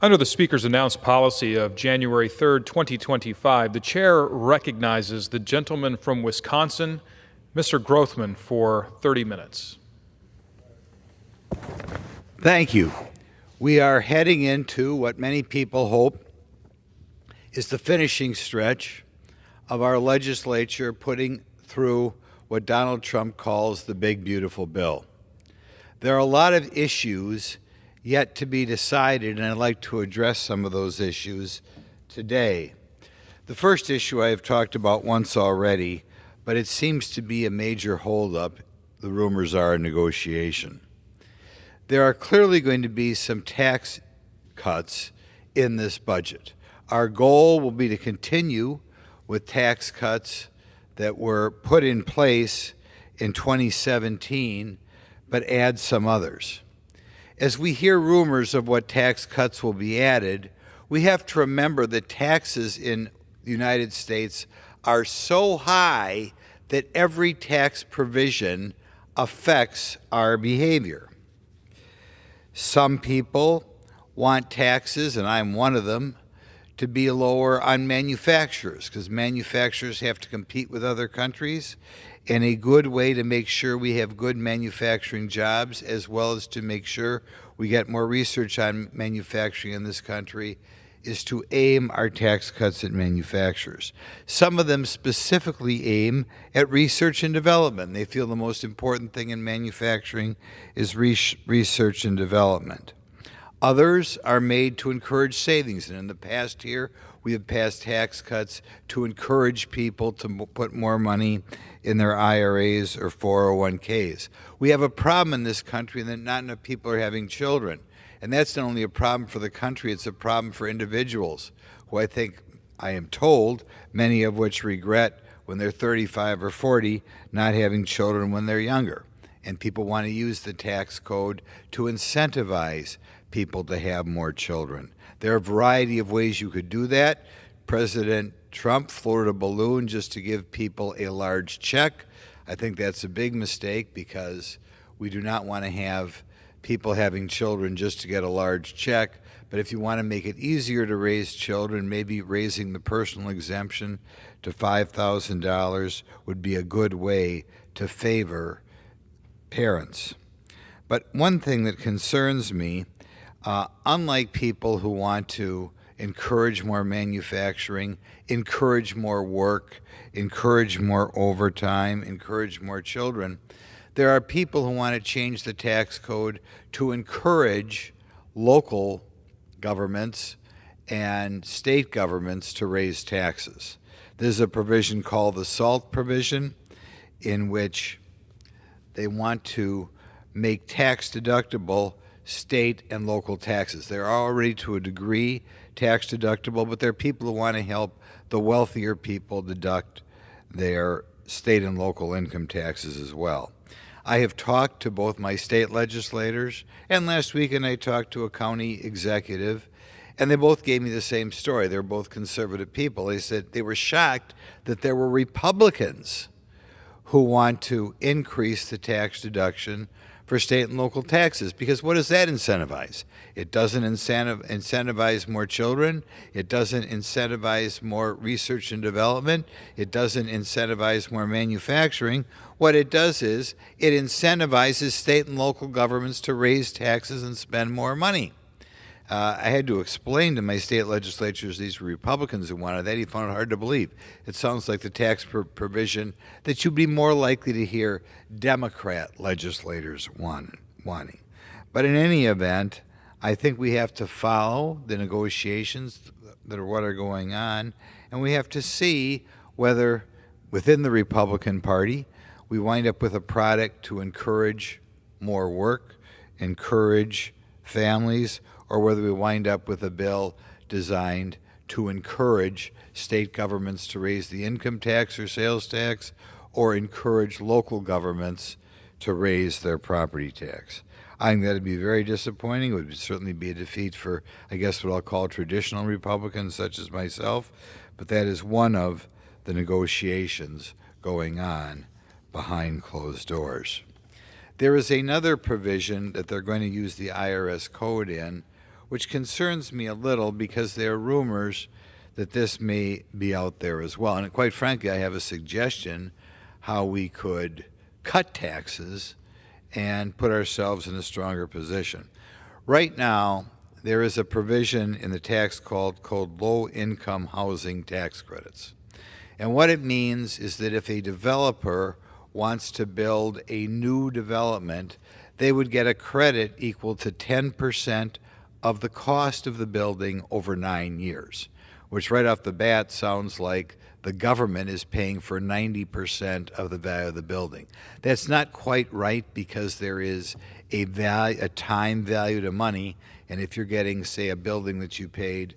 Under the Speaker's announced policy of January 3rd, 2025, the Chair recognizes the gentleman from Wisconsin, Mr. Grothman, for 30 minutes. Thank you. We are heading into what many people hope is the finishing stretch of our legislature putting through what Donald Trump calls the big, beautiful bill. There are a lot of issues yet to be decided, and I'd like to address some of those issues today. The first issue I have talked about once already, but it seems to be a major holdup, the rumors are, a negotiation. There are clearly going to be some tax cuts in this budget. Our goal will be to continue with tax cuts that were put in place in 2017, but add some others. As we hear rumors of what tax cuts will be added, we have to remember that taxes in the United States are so high that every tax provision affects our behavior. Some people want taxes, and I'm one of them, to be lower on manufacturers, because manufacturers have to compete with other countries, and a good way to make sure we have good manufacturing jobs, as well as to make sure we get more research on manufacturing in this country, is to aim our tax cuts at manufacturers. Some of them specifically aim at research and development. They feel the most important thing in manufacturing is research and development. Others are made to encourage savings, and in the past year, we have passed tax cuts to encourage people to put more money in their IRAs or 401ks. We have a problem in this country in that not enough people are having children. And that's not only a problem for the country, it's a problem for individuals who I am told, many of which regret when they're 35 or 40 not having children when they're younger. And people want to use the tax code to incentivize people to have more children. There are a variety of ways you could do that. President Trump floated a balloon just to give people a large check. I think that's a big mistake because we do not want to have people having children just to get a large check. But if you want to make it easier to raise children, maybe raising the personal exemption to $5,000 would be a good way to favor parents. But one thing that concerns me, unlike people who want to encourage more manufacturing, encourage more work, encourage more overtime, encourage more children, there are people who want to change the tax code to encourage local governments and state governments to raise taxes. There's a provision called the SALT provision in which they want to make tax deductible state and local taxes. They're already to a degree tax deductible, but there are people who want to help the wealthier people deduct their state and local income taxes as well. I have talked to both my state legislators, and last weekend I talked to a county executive, and they both gave me the same story. They're both conservative people. They said they were shocked that there were Republicans who want to increase the tax deduction for state and local taxes, because what does that incentivize? It doesn't incentivize more children. It doesn't incentivize more research and development. It doesn't incentivize more manufacturing. What it does is it incentivizes state and local governments to raise taxes and spend more money. I had to explain to my state legislatures these were Republicans who wanted that. He found it hard to believe. It sounds like the tax provision that you'd be more likely to hear Democrat legislators wanting. But in any event, I think we have to follow the negotiations that are what are going on, and we have to see whether within the Republican Party we wind up with a product to encourage more work, encourage families, or whether we wind up with a bill designed to encourage state governments to raise the income tax or sales tax, or encourage local governments to raise their property tax. I think that would be very disappointing. It would certainly be a defeat for, I guess, what I'll call traditional Republicans such as myself, but that is one of the negotiations going on behind closed doors. There is another provision that they're going to use the IRS code in, which concerns me a little because there are rumors that this may be out there as well. And quite frankly, I have a suggestion how we could cut taxes and put ourselves in a stronger position. Right now, there is a provision in the tax code called low-income housing tax credits. And what it means is that if a developer wants to build a new development, they would get a credit equal to 10% of the cost of the building over 9 years, which right off the bat sounds like the government is paying for 90% of the value of the building. That's not quite right because there is a time value to money, and if you're getting, say, a building that you paid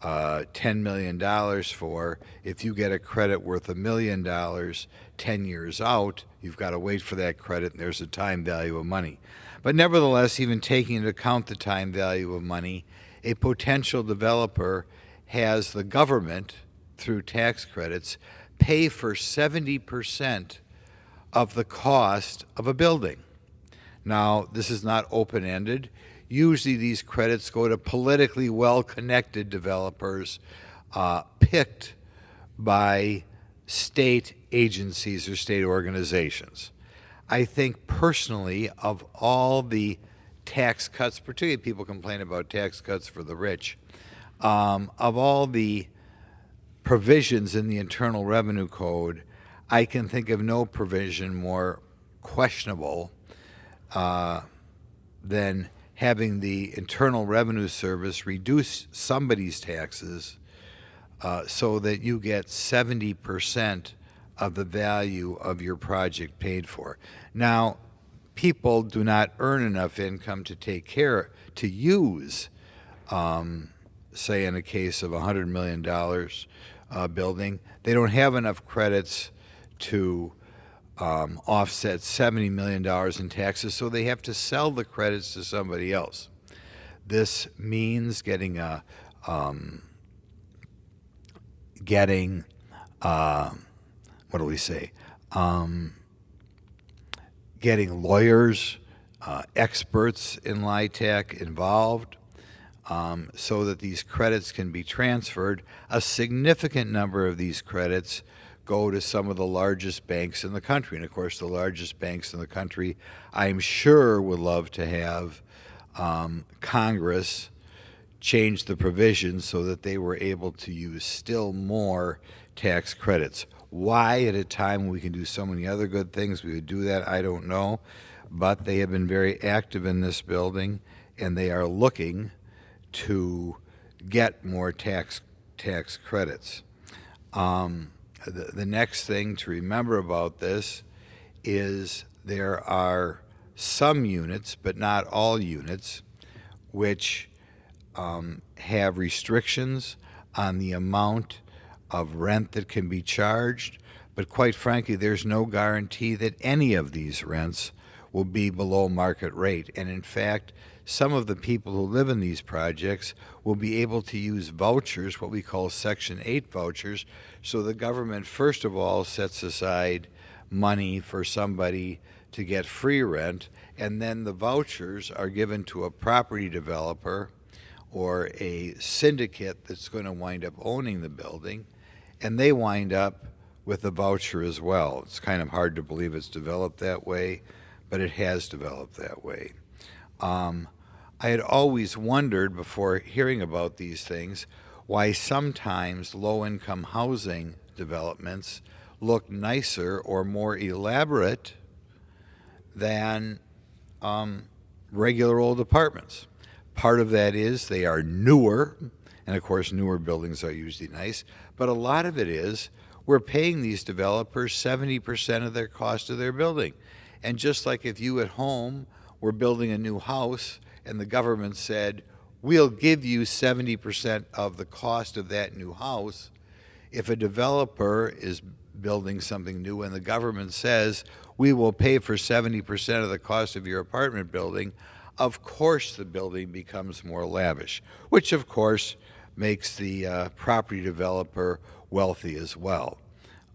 $10 million for, if you get a credit worth $1 million 10 years out, you've got to wait for that credit, and there's a time value of money. But nevertheless, even taking into account the time value of money, a potential developer has the government, through tax credits, pay for 70% of the cost of a building. Now, this is not open-ended. Usually these credits go to politically well-connected developers picked by state agencies or state organizations. I think personally, of all the tax cuts, particularly people complain about tax cuts for the rich, of all the provisions in the Internal Revenue Code, I can think of no provision more questionable than having the Internal Revenue Service reduce somebody's taxes so that you get 70% of the value of your project paid for. Now, people do not earn enough income to to use, say in a case of a $100 million building, they don't have enough credits to offset $70 million in taxes, so they have to sell the credits to somebody else. This means getting getting lawyers, experts in LIHTC involved, so that these credits can be transferred. A significant number of these credits go to some of the largest banks in the country. And of course, the largest banks in the country, I'm sure, would love to have Congress change the provisions so that they were able to use still more tax credits. Why, at a time when we can do so many other good things, we would do that, I don't know. But they have been very active in this building, and they are looking to get more tax credits. The next thing to remember about this is there are some units, but not all units, which have restrictions on the amount of rent that can be charged, but quite frankly, there's no guarantee that any of these rents will be below market rate. And in fact, some of the people who live in these projects will be able to use vouchers, what we call Section 8 vouchers, so the government, first of all, sets aside money for somebody to get free rent, and then the vouchers are given to a property developer or a syndicate that's going to wind up owning the building, and they wind up with a voucher as well. It's kind of hard to believe it's developed that way, but it has developed that way. I had always wondered before hearing about these things why sometimes low-income housing developments look nicer or more elaborate than regular old apartments. Part of that is they are newer, and of course newer buildings are usually nice, but a lot of it is we're paying these developers 70% of their cost of their building. And just like if you at home were building a new house and the government said, we'll give you 70% of the cost of that new house, if a developer is building something new and the government says, we will pay for 70% of the cost of your apartment building, of course the building becomes more lavish, which of course makes the property developer wealthy as well.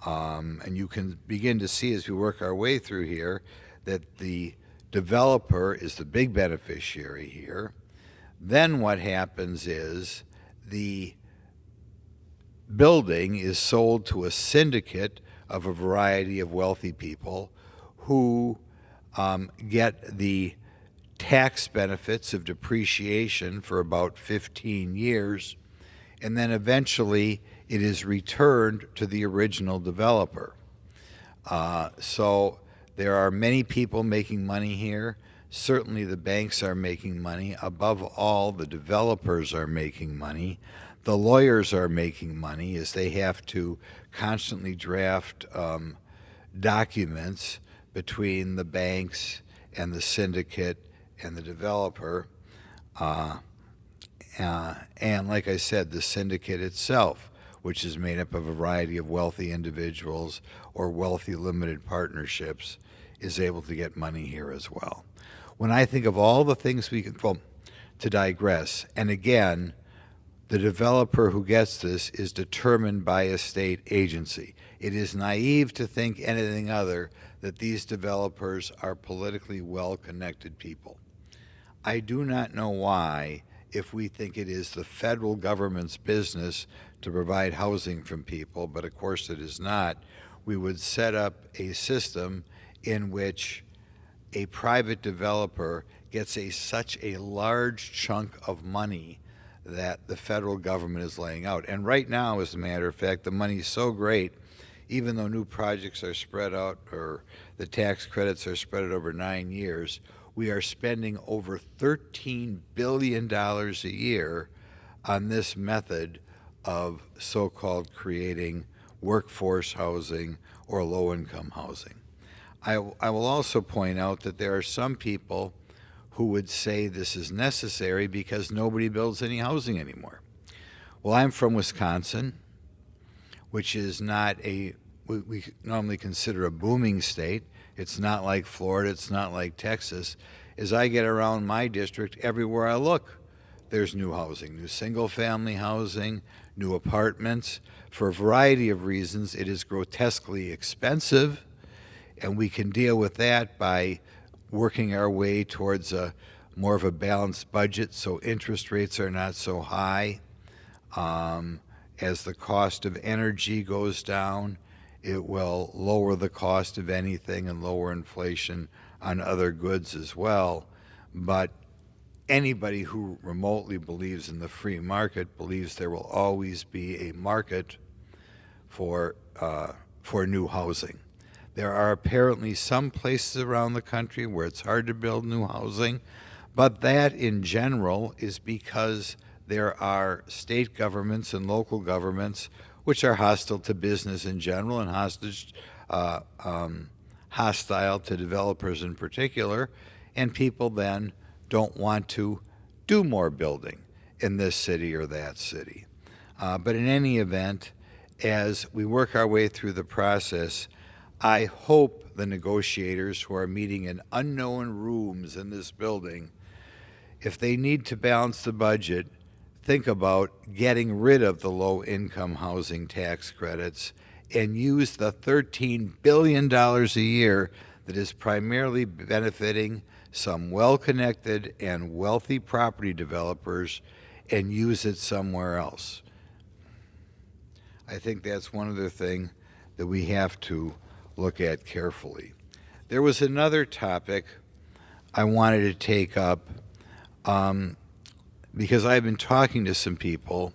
And you can begin to see as we work our way through here that the developer is the big beneficiary here. Then what happens is the building is sold to a syndicate of a variety of wealthy people who get the tax benefits of depreciation for about 15 years, and then eventually it is returned to the original developer. So there are many people making money here. Certainly the banks are making money. Above all, the developers are making money. The lawyers are making money as they have to constantly draft documents between the banks and the syndicate and the developer. And like I said, the syndicate itself, which is made up of a variety of wealthy individuals or wealthy limited partnerships, is able to get money here as well. When I think of all the things we can, well, to digress, and again, the developer who gets this is determined by a state agency. It is naive to think anything other that these developers are politically well-connected people. I do not know why, if we think it is the federal government's business to provide housing from people, but of course it is not, we would set up a system in which a private developer gets such a large chunk of money that the federal government is laying out. And right now, as a matter of fact, the money is so great, even though new projects are spread out, or the tax credits are spread out over 9 years, we are spending over $13 billion a year on this method of so-called creating workforce housing or low-income housing. I will also point out that there are some people who would say this is necessary because nobody builds any housing anymore. Well, I'm from Wisconsin, which is not we normally consider a booming state. It's not like Florida, it's not like Texas. As I get around my district, everywhere I look, there's new housing, new single-family housing, new apartments. For a variety of reasons, it is grotesquely expensive, and we can deal with that by working our way towards more of a balanced budget so interest rates are not so high. As the cost of energy goes down, it will lower the cost of anything and lower inflation on other goods as well. But anybody who remotely believes in the free market believes there will always be a market for new housing. There are apparently some places around the country where it's hard to build new housing, but that in general is because there are state governments and local governments which are hostile to business in general and hostile to developers in particular, and people then don't want to do more building in this city or that city. But in any event, as we work our way through the process, I hope the negotiators who are meeting in unknown rooms in this building, if they need to balance the budget, think about getting rid of the low-income housing tax credits and use the $13 billion a year that is primarily benefiting some well-connected and wealthy property developers and use it somewhere else. I think that's one other thing that we have to look at carefully. There was another topic I wanted to take up because I've been talking to some people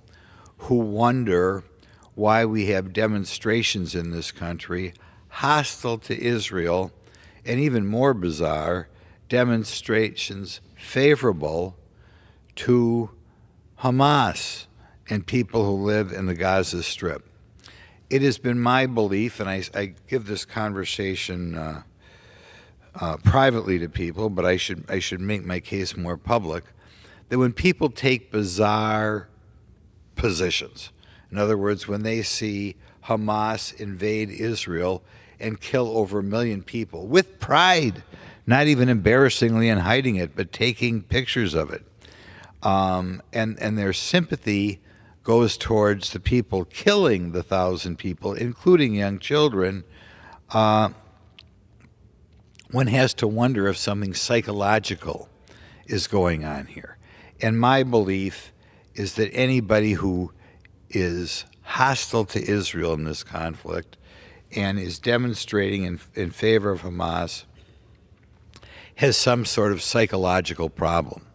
who wonder why we have demonstrations in this country hostile to Israel, and even more bizarre, demonstrations favorable to Hamas and people who live in the Gaza Strip. It has been my belief, and I give this conversation privately to people, but I should make my case more public, that when people take bizarre positions, in other words, when they see Hamas invade Israel and kill over 1 million people with pride, not even embarrassingly and hiding it, but taking pictures of it, and their sympathy goes towards the people killing the 1,000 people, including young children, one has to wonder if something psychological is going on here. And my belief is that anybody who is hostile to Israel in this conflict and is demonstrating in favor of Hamas has some sort of psychological problem.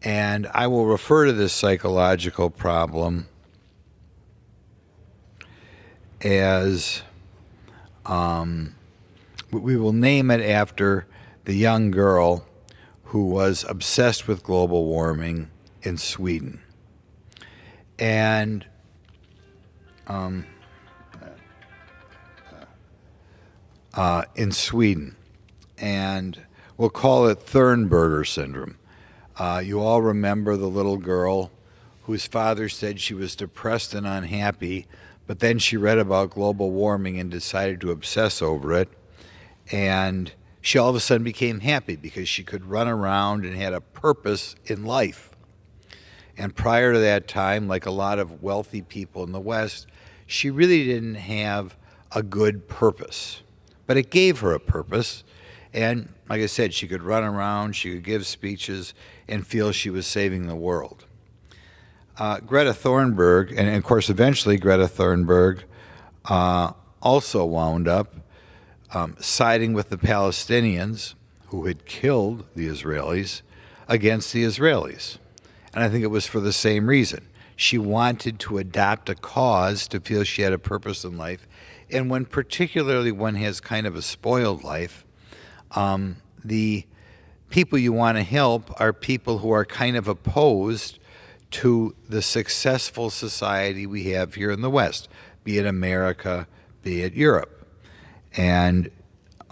And I will refer to this psychological problem as, we will name it after the young girl who was obsessed with global warming in Sweden. And in Sweden. And we'll call it Thornberger syndrome. You all remember the little girl whose father said she was depressed and unhappy, but then she read about global warming and decided to obsess over it. And she all of a sudden became happy because she could run around and had a purpose in life. And prior to that time, like a lot of wealthy people in the West, she really didn't have a good purpose. But it gave her a purpose. And like I said, she could run around, she could give speeches, and feel she was saving the world. Greta Thunberg, and of course eventually Greta Thunberg also wound up siding with the Palestinians who had killed the Israelis against the Israelis. And I think it was for the same reason. She wanted to adopt a cause to feel she had a purpose in life. And when particularly one has kind of a spoiled life, the people you want to help are people who are kind of opposed to the successful society we have here in the West, be it America, be it Europe. And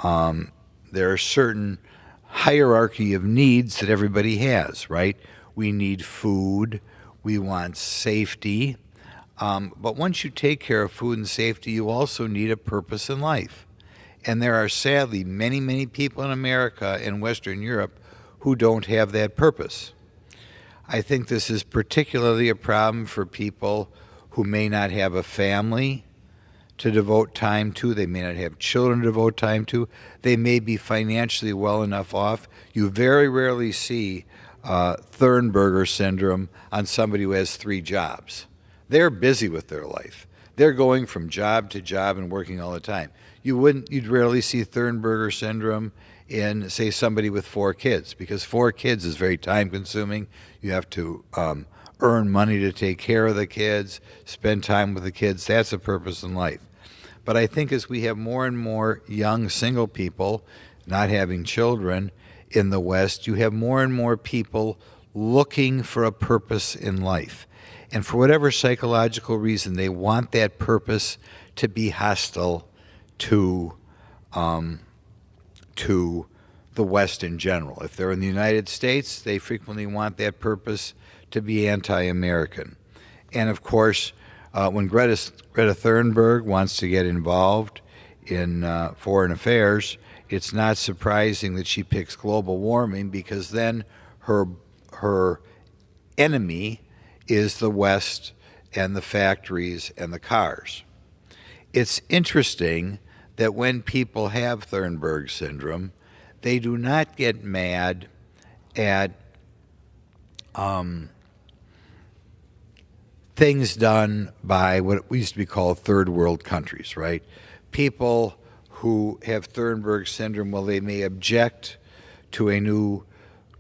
there are certain hierarchy of needs that everybody has, right? We need food, we want safety, but once you take care of food and safety, you also need a purpose in life. And there are sadly many, many people in America and Western Europe who don't have that purpose. I think this is particularly a problem for people who may not have a family to devote time to. They may not have children to devote time to. They may be financially well enough off. You very rarely see Thornberger syndrome on somebody who has 3 jobs. They're busy with their life. They're going from job to job and working all the time. You'd rarely see Thornberger syndrome in, say, somebody with 4 kids, because 4 kids is very time consuming. You have to earn money to take care of the kids, spend time with the kids. That's a purpose in life. But I think as we have more and more young single people not having children in the West, you have more and more people looking for a purpose in life. And for whatever psychological reason, they want that purpose to be hostile to the West in general. If they're in the United States, they frequently want that purpose to be anti-American. And of course, when Greta Thunberg wants to get involved in foreign affairs, it's not surprising that she picks global warming, because then her enemy is the West and the factories and the cars. It's interesting that when people have Thornberg syndrome, they do not get mad at things done by what used to be called third world countries, right? People who have Thornberg syndrome, well, they may object to a new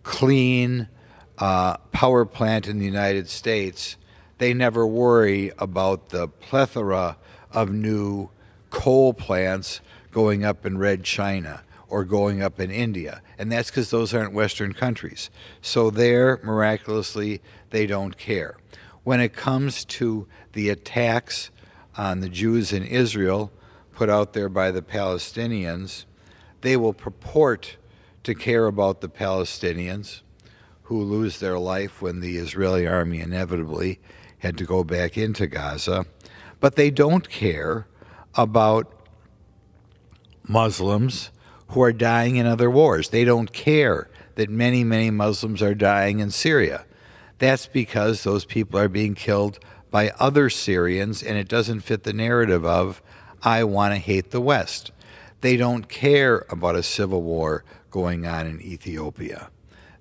clean power plant in the United States. They never worry about the plethora of new coal plants going up in Red China or going up in India. And that's because those aren't Western countries. So there, miraculously, they don't care. When it comes to the attacks on the Jews in Israel put out there by the Palestinians, they will purport to care about the Palestinians who lose their life when the Israeli army inevitably had to go back into Gaza. But they don't care about Muslims who are dying in other wars. They don't care that many, many Muslims are dying in Syria. That's because those people are being killed by other Syrians, and it doesn't fit the narrative of, I want to hate the West. They don't care about a civil war going on in Ethiopia.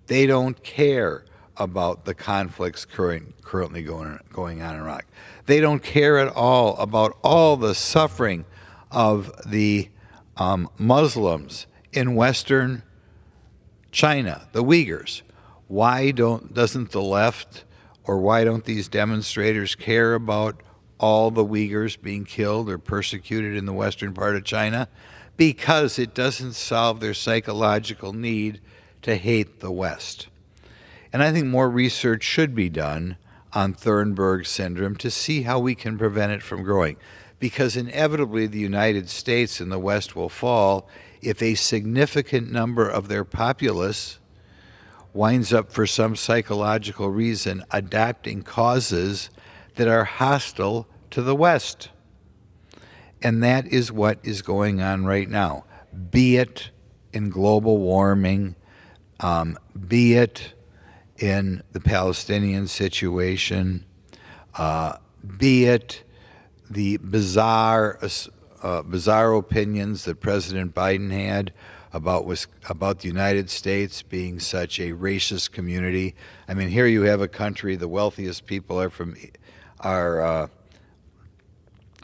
They don't care about the conflicts currently going on in Iraq. They don't care at all about all the suffering of the Muslims in Western China, the Uyghurs. Why doesn't the left, or why don't these demonstrators care about all the Uyghurs being killed or persecuted in the western part of China? Because it doesn't solve their psychological need to hate the West. And I think more research should be done on Thornburg syndrome to see how we can prevent it from growing. Because inevitably the United States and the West will fall if a significant number of their populace winds up, for some psychological reason, adopting causes that are hostile to the West. And that is what is going on right now, be it in global warming, be it in the Palestinian situation, be it the bizarre opinions that President Biden had about the United States being such a racist community. I mean, here you have a country, the wealthiest people are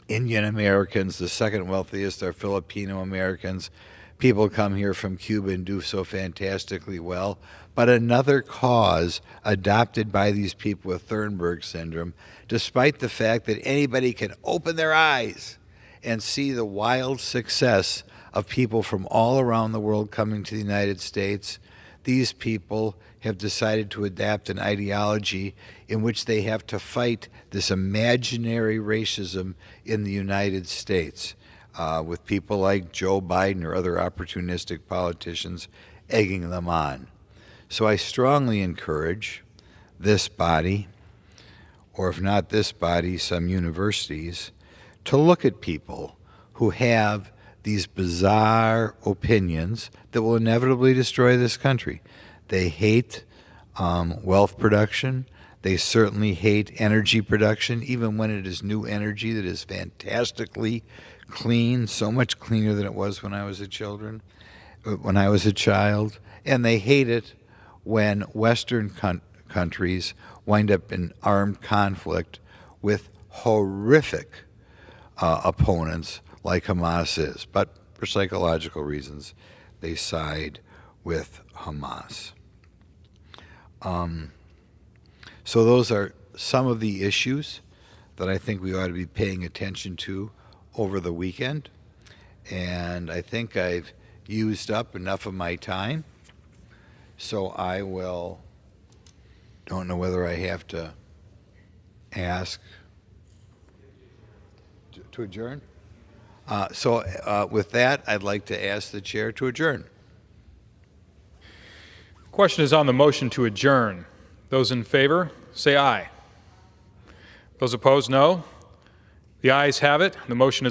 Indian Americans, the second wealthiest are Filipino Americans. People come here from Cuba and do so fantastically well. But another cause adopted by these people with Thornburg syndrome, despite the fact that anybody can open their eyes and see the wild success of people from all around the world coming to the United States, these people have decided to adapt an ideology in which they have to fight this imaginary racism in the United States, with people like Joe Biden or other opportunistic politicians egging them on. So I strongly encourage this body, or if not this body, some universities, to look at people who have these bizarre opinions that will inevitably destroy this country. They hate wealth production. They certainly hate energy production, even when it is new energy that is fantastically clean, so much cleaner than it was when I was a child. And they hate it when Western countries wind up in armed conflict with horrific opponents like Hamas is. But for psychological reasons, they side with Hamas. So those are some of the issues that I think we ought to be paying attention to over the weekend. And I think I've used up enough of my time. So I don't know whether I have to ask to adjourn. With that, I'd like to ask the chair to adjourn. Question is on the motion to adjourn. Those in favor, say aye. Those opposed, no. The ayes have it. The motion is